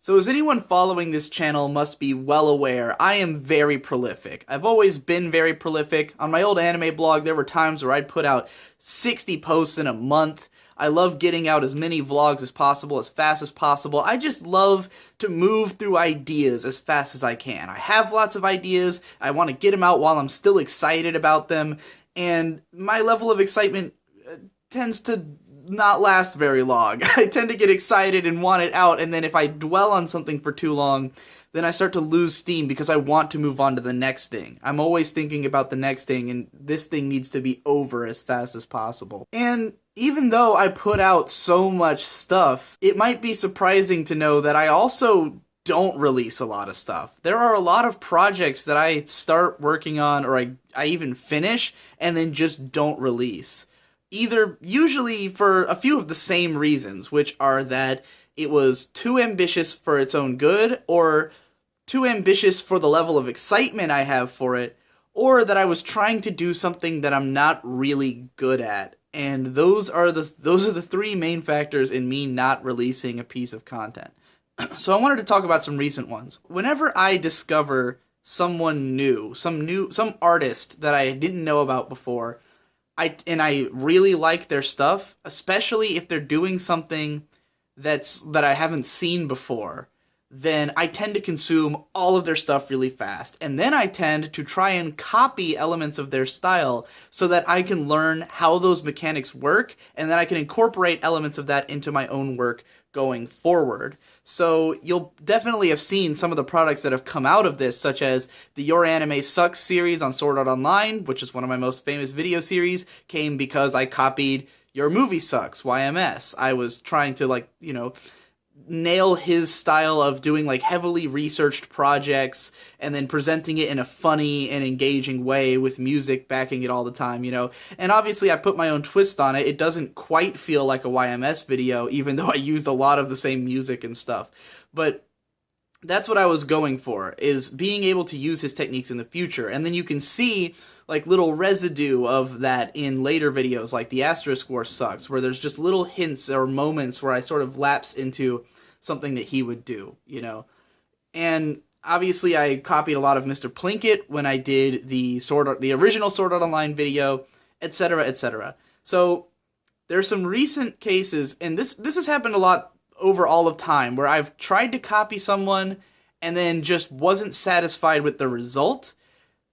So as anyone following this channel must be well aware, I am very prolific. I've always been very prolific. On my old anime blog, there were times where I'd put out 60 posts in a month. I love getting out as many vlogs as possible, as fast as possible. I just love to move through ideas as fast as I can. I have lots of ideas. I want to get them out while I'm still excited about them. And my level of excitement tends to not last very long. I tend to get excited and want it out, and then if I dwell on something for too long, then I start to lose steam because I want to move on to the next thing. I'm always thinking about the next thing, and this thing needs to be over as fast as possible. And even though I put out so much stuff, it might be surprising to know that I also don't release a lot of stuff. There are a lot of projects that I start working on, or I even finish, and then just don't release. Either usually for a few of the same reasons, which are that it was too ambitious for its own good, or too ambitious for the level of excitement I have for it, or that I was trying to do something that I'm not really good at. And those are the three main factors in me not releasing a piece of content. So I wanted to talk about some recent ones. Whenever I discover someone new, some artist that I didn't know about before, I really like their stuff, especially if they're doing something that I haven't seen before, then I tend to consume all of their stuff really fast. And then I tend to try and copy elements of their style so that I can learn how those mechanics work, and then I can incorporate elements of that into my own work going forward. So you'll definitely have seen some of the products that have come out of this, such as the Your Anime Sucks series on Sword Art Online, which is one of my most famous video series, came because I copied Your Movie Sucks, YMS. I was trying to, nail his style of doing, heavily researched projects and then presenting it in a funny and engaging way with music backing it all the time, And obviously I put my own twist on it. It doesn't quite feel like a YMS video, even though I used a lot of the same music and stuff. But that's what I was going for, is being able to use his techniques in the future. And then you can see little residue of that in later videos, like the Asterisk War Sucks, where there's just little hints or moments where I sort of lapse into something that he would do, And obviously I copied a lot of Mr. Plinkett when I did the original Sword Art Online video, etc., etc. So there's some recent cases, and this has happened a lot over all of time, where I've tried to copy someone and then just wasn't satisfied with the result.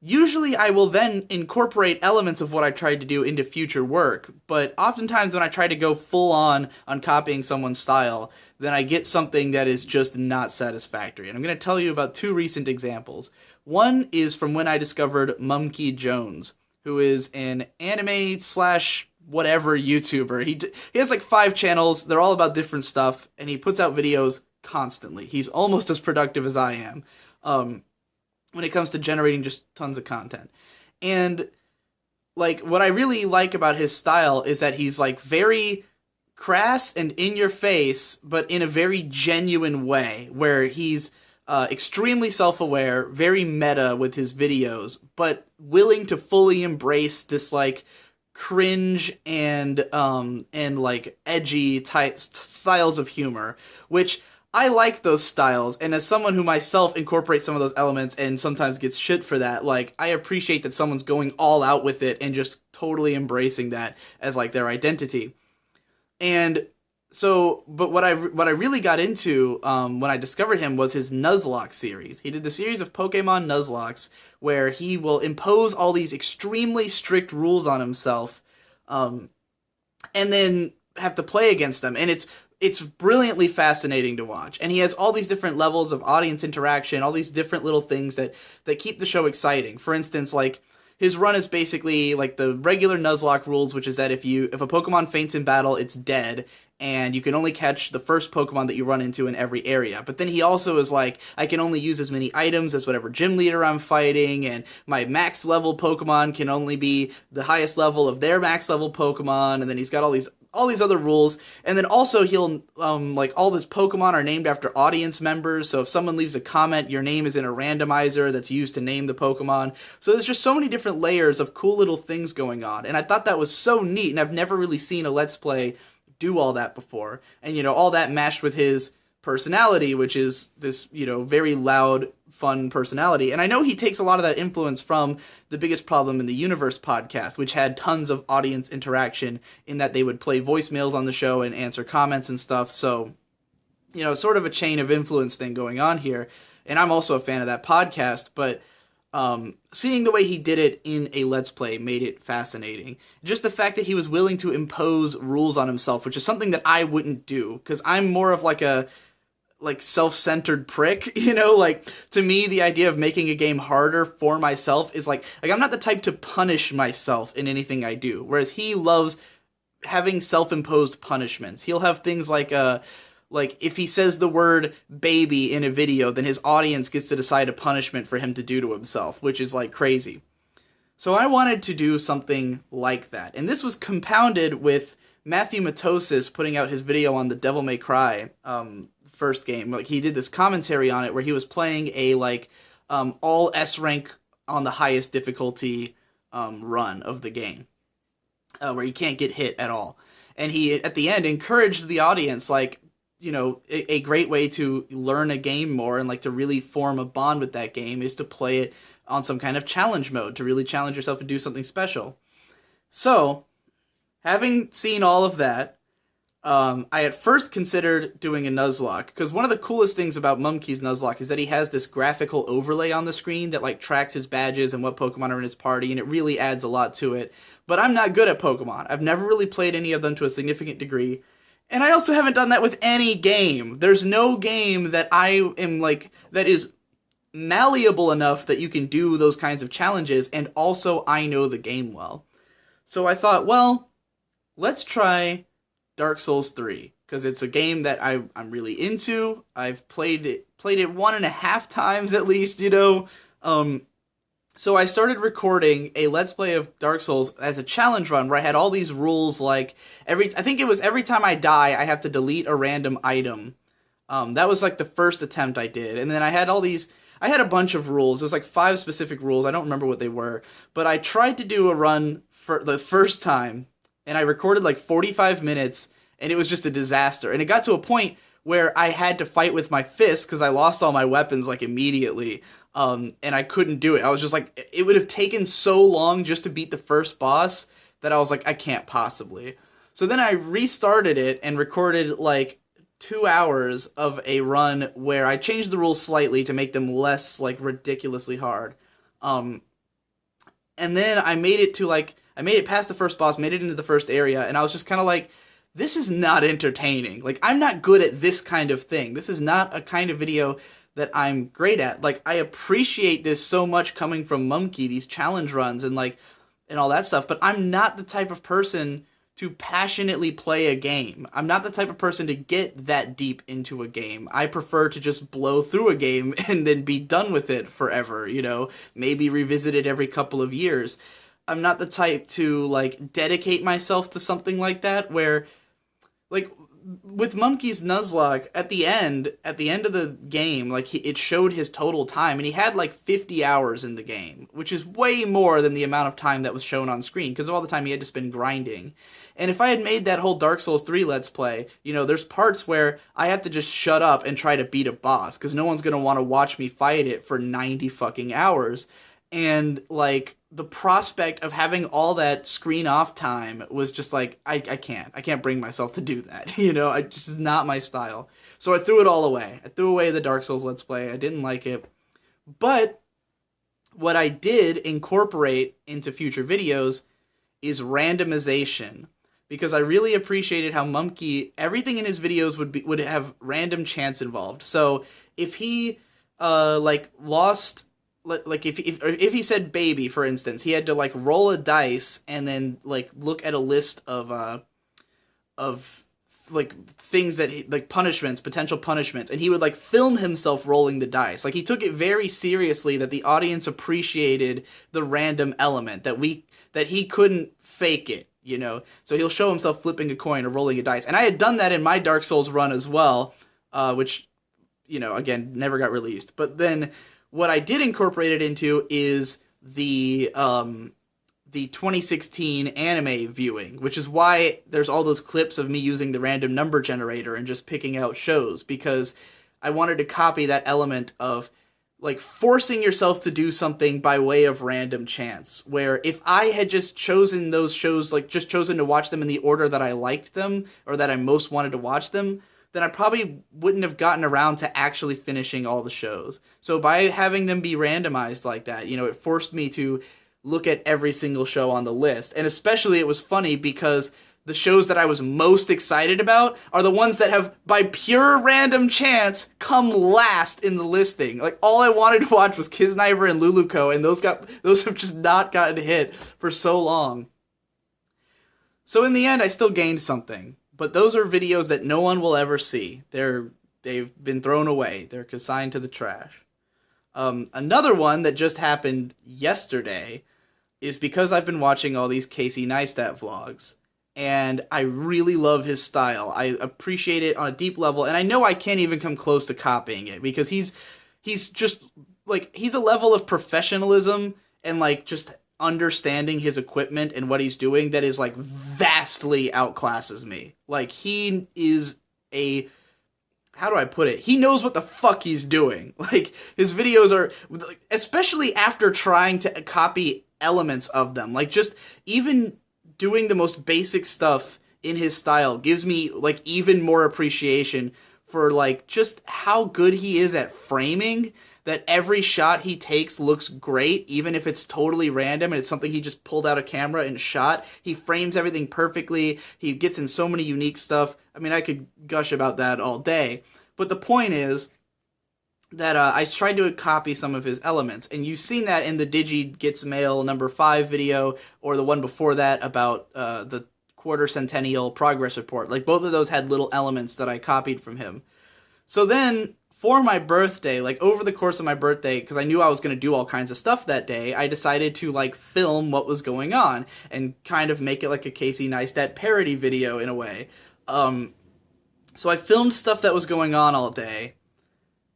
Usually I will then incorporate elements of what I tried to do into future work, but oftentimes when I try to go full on copying someone's style, then I get something that is just not satisfactory. And I'm going to tell you about two recent examples. One is from when I discovered Mumkey Jones, who is an anime / whatever YouTuber. He has 5 channels, they're all about different stuff, and he puts out videos constantly. He's almost as productive as I am. When it comes to generating just tons of content. And, what I really like about his style is that he's, very crass and in your face, but in a very genuine way, where he's extremely self-aware, very meta with his videos, but willing to fully embrace this, cringe and edgy type styles of humor, which I like those styles, and as someone who myself incorporates some of those elements and sometimes gets shit for that, I appreciate that someone's going all out with it and just totally embracing that as, their identity. And so, but what I really got into when I discovered him was his Nuzlocke series. He did the series of Pokemon Nuzlocks, where he will impose all these extremely strict rules on himself, and then have to play against them, and it's brilliantly fascinating to watch. And he has all these different levels of audience interaction, all these different little things that keep the show exciting. For instance, his run is basically the regular Nuzlocke rules, which is that if a Pokemon faints in battle, it's dead, and you can only catch the first Pokemon that you run into in every area. But then he also is I can only use as many items as whatever gym leader I'm fighting, and my max level Pokemon can only be the highest level of their max level Pokemon, and then he's got all these other rules, and then also he'll, all his Pokemon are named after audience members, so if someone leaves a comment, your name is in a randomizer that's used to name the Pokemon. So there's just so many different layers of cool little things going on, and I thought that was so neat, and I've never really seen a Let's Play do all that before, and all that mashed with his personality, which is this, very loud, fun personality. And I know he takes a lot of that influence from the Biggest Problem in the Universe podcast, which had tons of audience interaction in that they would play voicemails on the show and answer comments and stuff. So, sort of a chain of influence thing going on here. And I'm also a fan of that podcast, but seeing the way he did it in a Let's Play made it fascinating. Just the fact that he was willing to impose rules on himself, which is something that I wouldn't do, because I'm more of like a self-centered prick, to me, the idea of making a game harder for myself is like I'm not the type to punish myself in anything I do, whereas he loves having self-imposed punishments. He'll have things like if he says the word baby in a video, then his audience gets to decide a punishment for him to do to himself, which is like crazy. So I wanted to do something like that. And this was compounded with Matthew Matosis putting out his video on the Devil May Cry first game. Like, he did this commentary on it where he was playing a all S rank on the highest difficulty run of the game, where you can't get hit at all. And he, at the end, encouraged the audience, a great way to learn a game more and to really form a bond with that game is to play it on some kind of challenge mode, to really challenge yourself and do something special. So, having seen all of that, I at first considered doing a Nuzlocke, because one of the coolest things about Mumkey's Nuzlocke is that he has this graphical overlay on the screen that tracks his badges and what Pokemon are in his party, and it really adds a lot to it. But I'm not good at Pokemon. I've never really played any of them to a significant degree. And I also haven't done that with any game. There's no game that I am that is malleable enough that you can do those kinds of challenges, and also I know the game well. So I thought, well, let's try Dark Souls 3, because it's a game that I'm really into. I've played it 1.5 times at least, So I started recording a Let's Play of Dark Souls as a challenge run where I had all these rules, every time I die, I have to delete a random item. That was the first attempt I did. And then I had a bunch of rules. It was 5 specific rules. I don't remember what they were. But I tried to do a run for the first time, and I recorded 45 minutes, and it was just a disaster. And it got to a point where I had to fight with my fists because I lost all my weapons immediately. And I couldn't do it. I was just it would have taken so long just to beat the first boss that I was I can't possibly. So then I restarted it and recorded 2 hours of a run where I changed the rules slightly to make them less ridiculously hard. And then I made it to I made it past the first boss, made it into the first area, and I was just kind of this is not entertaining. I'm not good at this kind of thing. This is not a kind of video that I'm great at. I appreciate this so much coming from Mumkey, these challenge runs and all that stuff, but I'm not the type of person to passionately play a game. I'm not the type of person to get that deep into a game. I prefer to just blow through a game and then be done with it forever, maybe revisit it every couple of years. I'm not the type to dedicate myself to something like that where with Mumkey's Nuzlocke, at the end of the game, it showed his total time, and he had 50 hours in the game, which is way more than the amount of time that was shown on screen, because of all the time he had to spend grinding. And if I had made that whole Dark Souls 3 Let's Play, there's parts where I have to just shut up and try to beat a boss, because no one's going to want to watch me fight it for 90 fucking hours. And, the prospect of having all that screen off time was just I can't bring myself to do that, it just is not my style. So I threw it all away. I threw away the Dark Souls Let's Play. I didn't like it. But what I did incorporate into future videos is randomization, because I really appreciated how Mumkey, everything in his videos would have random chance involved. So if he lost, if he said baby, for instance, he had to roll a dice and then look at a list of things that punishments, potential punishments, and he would film himself rolling the dice. He took it very seriously that the audience appreciated the random element, that he couldn't fake it, So he'll show himself flipping a coin or rolling a dice. And I had done that in my Dark Souls run as well, which again never got released. But then what I did incorporate it into is the the 2016 anime viewing, which is why there's all those clips of me using the random number generator and just picking out shows, because I wanted to copy that element of like forcing yourself to do something by way of random chance, where if I had just chosen those shows, like just chosen to watch them in the order that I liked them or that I most wanted to watch them, then I probably wouldn't have gotten around to actually finishing all the shows. So by having them be randomized like that, it forced me to look at every single show on the list. And especially it was funny because the shows that I was most excited about are the ones that have, by pure random chance, come last in the listing. Like, all I wanted to watch was Kisniver and Luluko, and those have just not gotten hit for so long. So in the end, I still gained something. But those are videos that no one will ever see. They've been thrown away. They're consigned to the trash. Another one that just happened yesterday is because I've been watching all these Casey Neistat vlogs, and I really love his style. I appreciate it on a deep level, and I know I can't even come close to copying it, because he's just, like, he's a level of professionalism and, like, just understanding his equipment and what he's doing that is, like, vastly outclasses me. Like, he is how do I put it? He knows what the fuck he's doing. Like, his videos are, especially after trying to copy elements of them, like, just even doing the most basic stuff in his style gives me, like, even more appreciation for, like, just how good he is at framing, that every shot he takes looks great, even if it's totally random and it's something he just pulled out a camera and shot. He frames everything perfectly. He gets in so many unique stuff. I mean, I could gush about that all day. But the point is that I tried to copy some of his elements, and you've seen that in the Digi Gets Mail number 5 video, or the one before that about the quarter centennial progress report. Like, both of those had little elements that I copied from him. So then, for my birthday, like, over the course of my birthday, because I knew I was going to do all kinds of stuff that day, I decided to, like, film what was going on and kind of make it like a Casey Neistat parody video in a way. So I filmed stuff that was going on all day,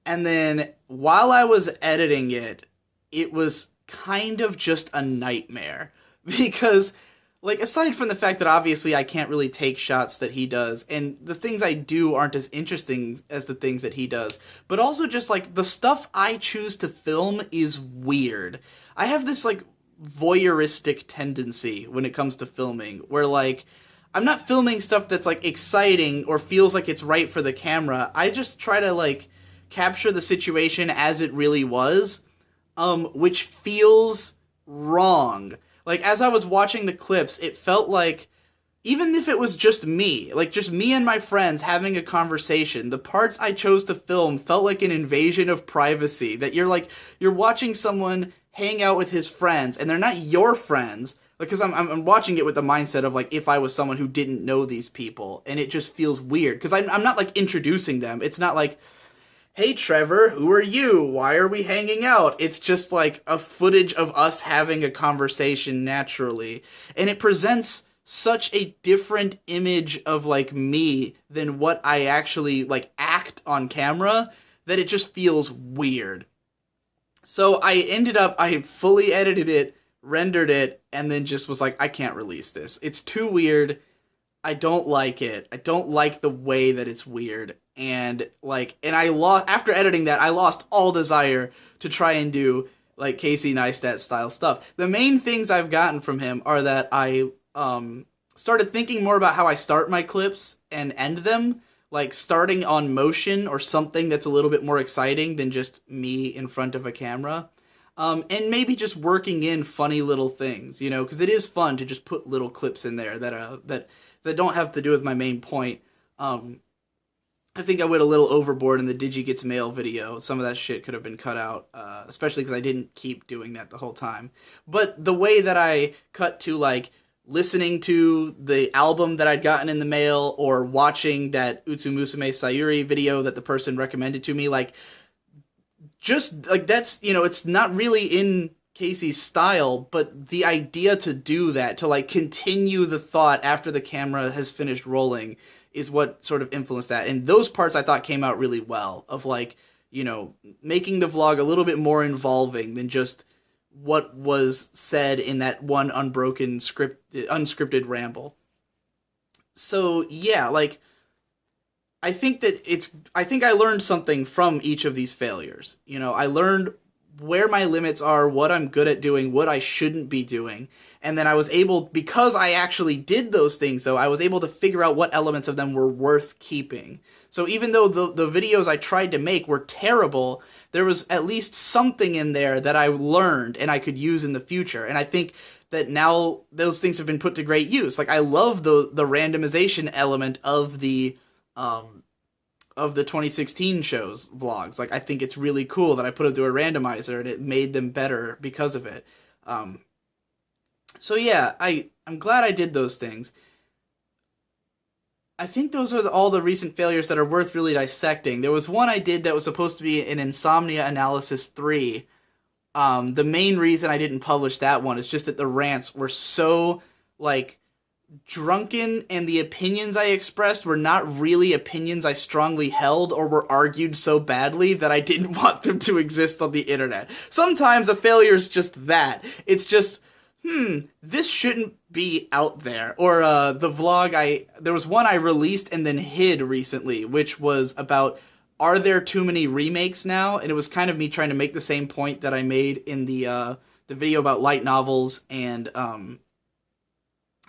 and then while I was editing it, it was kind of just a nightmare, because, like, aside from the fact that obviously I can't really take shots that he does, and the things I do aren't as interesting as the things that he does, but also just, like, the stuff I choose to film is weird. I have this, like, voyeuristic tendency when it comes to filming, where, like, I'm not filming stuff that's, like, exciting or feels like it's right for the camera. I just try to, like, capture the situation as it really was, which feels wrong. Like, as I was watching the clips, it felt like, even if it was just me, like, just me and my friends having a conversation, the parts I chose to film felt like an invasion of privacy, that you're watching someone hang out with his friends, and they're not your friends, because I'm watching it with the mindset of, like, if I was someone who didn't know these people, and it just feels weird, because I'm not, like, introducing them. It's not like, hey, Trevor, who are you? Why are we hanging out? It's just, like, a footage of us having a conversation naturally, and it presents such a different image of, like, me than what I actually, like, act on camera, that it just feels weird. So I fully edited it, rendered it, and then just was like, I can't release this. It's too weird. I don't like it. I don't like the way that it's weird. And, like, after editing that, I lost all desire to try and do, like, Casey Neistat style stuff. The main things I've gotten from him are that I started thinking more about how I start my clips and end them, like starting on motion or something that's a little bit more exciting than just me in front of a camera. And maybe just working in funny little things, because it is fun to just put little clips in there that don't have to do with my main point. I think I went a little overboard in the Digi Gets Mail video. Some of that shit could have been cut out, especially because I didn't keep doing that the whole time. But the way that I cut to, like, listening to the album that I'd gotten in the mail, or watching that Utsumusume Sayuri video that the person recommended to me, like, just, like, that's, it's not really in Casey's style, but the idea to do that, to, like, continue the thought after the camera has finished rolling, is what sort of influenced that. And those parts I thought came out really well, of, like, making the vlog a little bit more involving than just what was said in that one unscripted ramble. So yeah, like I think I learned something from each of these failures. You know, I learned where my limits are, what I'm good at doing, what I shouldn't be doing. And then I was able, because I actually did those things, though, I was able to figure out what elements of them were worth keeping. So even though the videos I tried to make were terrible, there was at least something in there that I learned and I could use in the future. And I think that now those things have been put to great use. Like, I love the randomization element of the 2016 shows vlogs. Like, I think it's really cool that I put them through a randomizer and it made them better because of it. So yeah, I'm glad I did those things. I think those are all the recent failures that are worth really dissecting. There was one I did that was supposed to be an Insomnia Analysis 3. The main reason I didn't publish that one is just that the rants were so, like, drunken, and the opinions I expressed were not really opinions I strongly held or were argued so badly that I didn't want them to exist on the internet. Sometimes a failure is just that. It's just, this shouldn't be out there. Or the vlog there was one I released and then hid recently, which was about, are there too many remakes now? And it was kind of me trying to make the same point that I made in the video about light novels and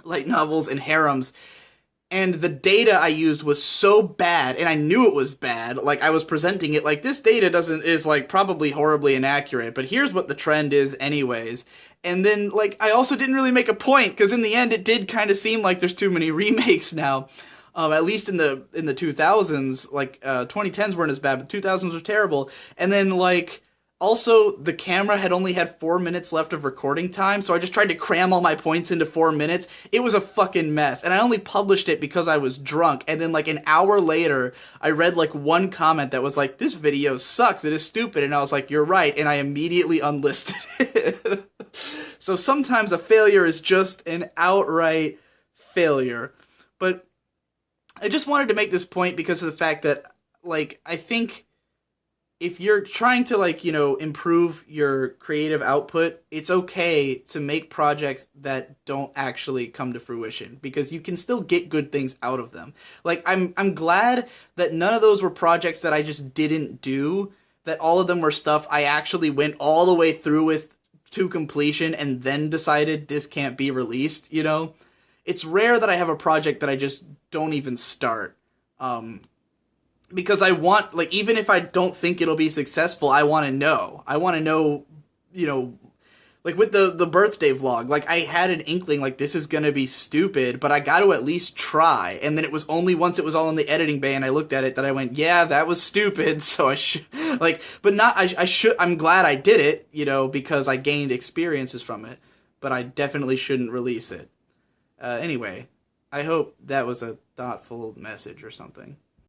harems. And the data I used was so bad, and I knew it was bad. Like, I was presenting it like, this data is like probably horribly inaccurate, but here's what the trend is anyways. And then, like, I also didn't really make a point, because in the end it did kind of seem like there's too many remakes now. At least in the 2000s, like, 2010s weren't as bad, but 2000s were terrible. And then, like, also, the camera had only had 4 minutes left of recording time, so I just tried to cram all my points into 4 minutes. It was a fucking mess, and I only published it because I was drunk, and then, like, an hour later, I read, like, one comment that was like, this video sucks, it is stupid, and I was like, you're right, and I immediately unlisted it. So sometimes a failure is just an outright failure. But I just wanted to make this point because of the fact that, like, I think if you're trying to, like, you know, improve your creative output, it's okay to make projects that don't actually come to fruition, because you can still get good things out of them. Like, I'm glad that none of those were projects that I just didn't do, that all of them were stuff I actually went all the way through with to completion and then decided this can't be released, you know? It's rare that I have a project that I just don't even start. Because I want, like, even if I don't think it'll be successful, I want to know. I want to know, you know, like with the birthday vlog, like, I had an inkling, like, this is going to be stupid, but I got to at least try. And then it was only once it was all in the editing bay and I looked at it that I went, yeah, that was stupid, so I should, like, but not, I'm glad I did it, you know, because I gained experiences from it, but I definitely shouldn't release it. Anyway, I hope that was a thoughtful message or something.